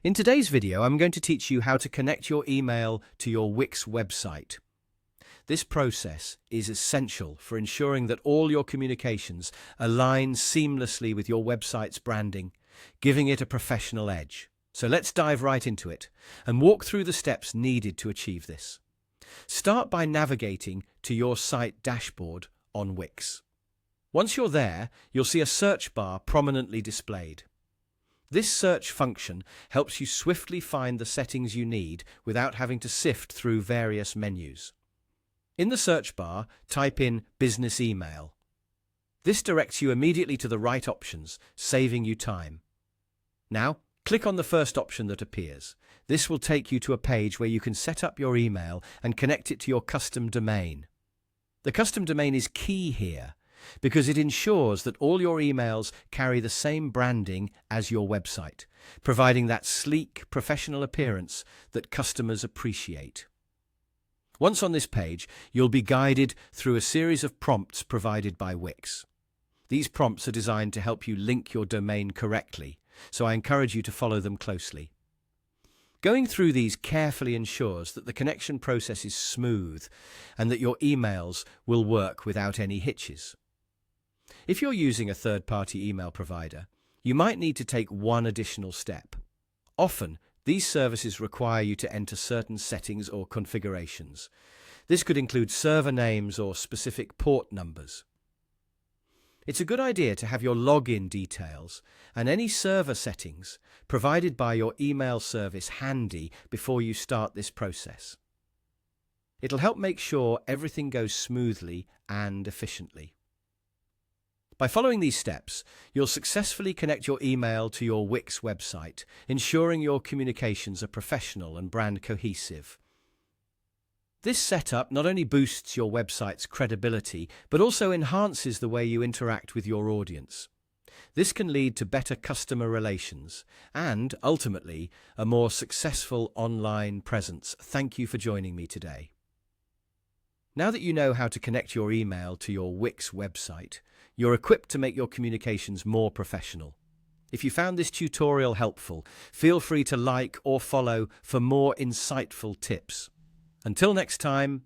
In today's video, I'm going to teach you how to connect your email to your Wix website. This process is essential for ensuring that all your communications align seamlessly with your website's branding, giving it a professional edge. So let's dive right into it and walk through the steps needed to achieve this. Start by navigating to your site dashboard on Wix. Once you're there, you'll see a search bar prominently displayed. This search function helps you swiftly find the settings you need without having to sift through various menus. In the search bar, type in Business Email. This directs you immediately to the right options, saving you time. Now, click on the first option that appears. This will take you to a page where you can set up your email and connect it to your custom domain. The custom domain is key here, because it ensures that all your emails carry the same branding as your website, providing that sleek, professional appearance that customers appreciate. Once on this page, you'll be guided through a series of prompts provided by Wix. These prompts are designed to help you link your domain correctly, so I encourage you to follow them closely. Going through these carefully ensures that the connection process is smooth and that your emails will work without any hitches. If you're using a third-party email provider, you might need to take one additional step. Often, these services require you to enter certain settings or configurations. This could include server names or specific port numbers. It's a good idea to have your login details and any server settings provided by your email service handy before you start this process. It'll help make sure everything goes smoothly and efficiently. By following these steps, you'll successfully connect your email to your Wix website, ensuring your communications are professional and brand cohesive. This setup not only boosts your website's credibility, but also enhances the way you interact with your audience. This can lead to better customer relations and, ultimately, a more successful online presence. Thank you for joining me today. Now that you know how to connect your email to your Wix website, you're equipped to make your communications more professional. If you found this tutorial helpful, feel free to like or follow for more insightful tips. Until next time,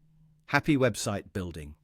happy website building.